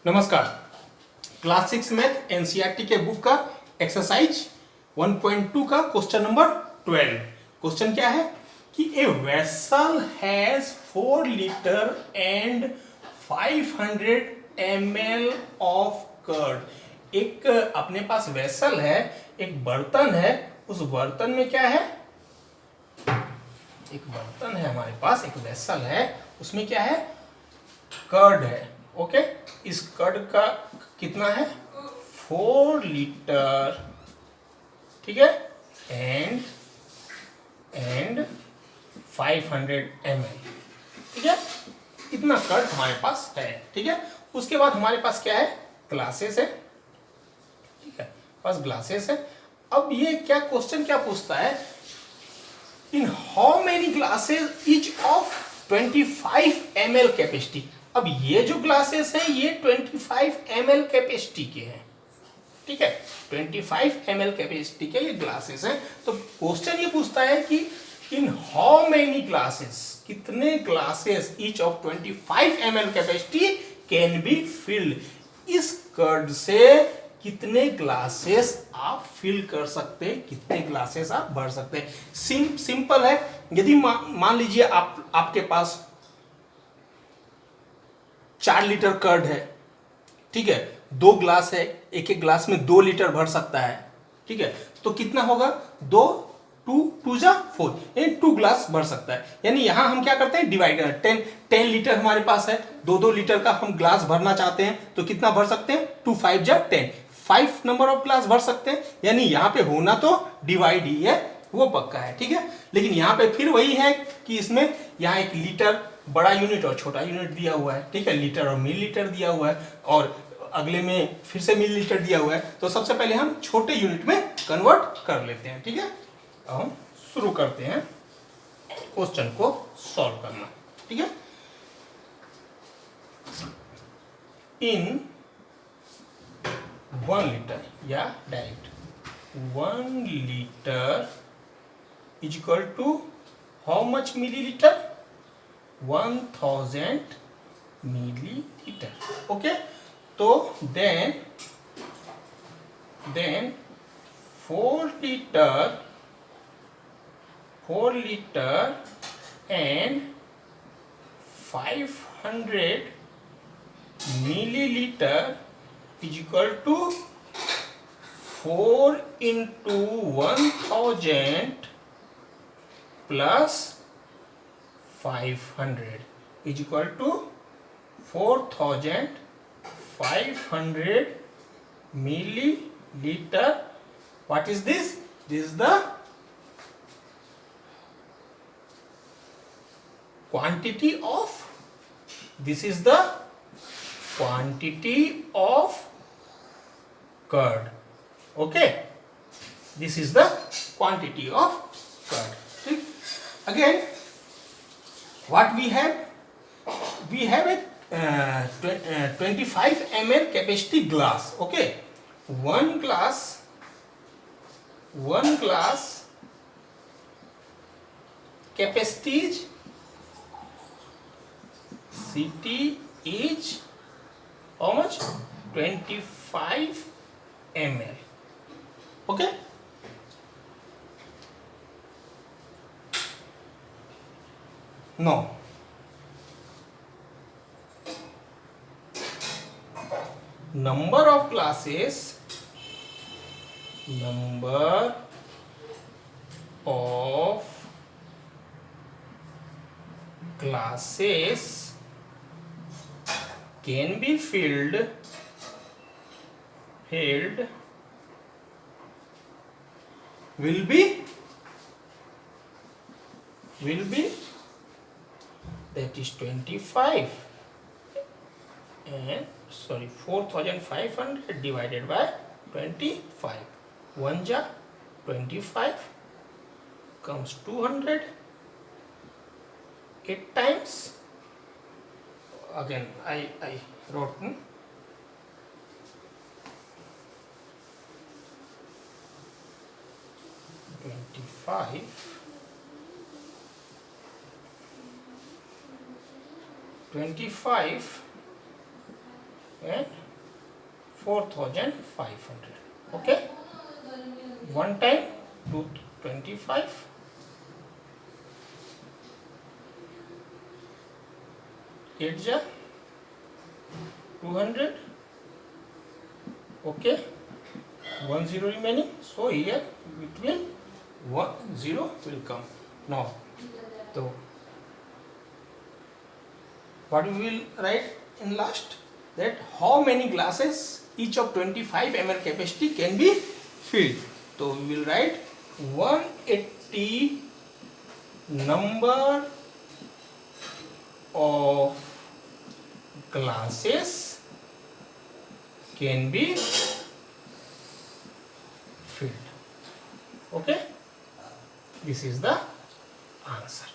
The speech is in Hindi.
नमस्कार। क्लास 6 मैथ एनसीईआरटी के बुक का एक्सरसाइज 1.2 का क्वेश्चन नंबर 12। क्वेश्चन क्या है कि a vessel has 4 litre and 500 ml of curd. एक अपने पास वेसल है, एक बर्तन है। उस बर्तन में क्या है? एक बर्तन है हमारे पास, एक वेसल है, उसमें क्या है? कर्ड है। ओके, इस कर्ड का कितना है? 4 लीटर, ठीक है, एंड 500 ml, ठीक है। इतना कर्ड हमारे पास है, ठीक है। उसके बाद हमारे पास क्या है? ग्लासेस है, ठीक है, पास ग्लासेस है। अब ये क्या क्वेश्चन क्या पूछता है? In how many glasses each of 25 ml capacity. अब ये जो ग्लासेस हैं ये 25 ml कैपेसिटी के हैं, ठीक है, 25 ml कैपेसिटी के ये ग्लासेस हैं। तो क्वेश्चन ये पूछता है कि इन हाउ मेनी ग्लासेस, कितने glasses each of 25 ml capacity can be filled. इस कर्ड से कितने ग्लासेस आप फिल कर सकते हैं, कितने ग्लासेस आप भर सकते हैं। सिंपल है। यदि मान लीजिए आपके पास 4 लीटर कर्ड है, ठीक है, 2 ग्लास है, एक एक ग्लास में 2 लीटर भर सकता है, ठीक है। तो कितना होगा? 2 2 जा 4, यानी 2 ग्लास भर सकता है। यानी यहां हम क्या करते हैं? डिवाइड करते हैं। 10 लीटर हमारे पास है, 2 लीटर का हम ग्लास भरना चाहते हैं, तो कितना भर सकते हैं? 2 5 जा 10, 5 नंबर ऑफ ग्लास भर सकते हैं। यानी यहां पे होना तो डिवाइड ही है, वो पक्का है, ठीक है। लेकिन यहां पे फिर वही है कि इसमें यहां एक लीटर बड़ा यूनिट और छोटा यूनिट दिया हुआ है, ठीक है, लीटर और मिलीलीटर दिया हुआ है, और अगले में फिर से मिलीलीटर दिया हुआ है। तो सबसे पहले हम छोटे यूनिट में कन्वर्ट कर लेते हैं, ठीक है। अब हम शुरू करते हैं क्वेश्चन को सॉल्व करना, ठीक है। इन 1 लीटर या direct 1 litre is equal to how much millilitre? 1000 millilitre. Okay, तो then 4 litre and 500 milliliter is equal to 4 into 1000 plus 500 is equal to 4500 milliliter. What is this? This is the quantity of, this is the quantity of curd. Okay, this is the quantity of curd. Again, what we have? We have a 25 ml capacity glass. Okay, one glass capacity is CT is how much? 25 ml. Okay, now number of glasses can be filled will be that is 25 and 4500 divided by 25. 1 ja 25 comes 200. 8 times, again I wrote 25 25 and 4500. Okay, one time 225, 8 ja 200. Okay, 1 0 remaining, so here it will 1 0 will come. Now, so what we will write in last, that how many glasses each of 25 ml capacity can be filled. So we will write 180 number of glasses can be filled. Okay, this is the answer.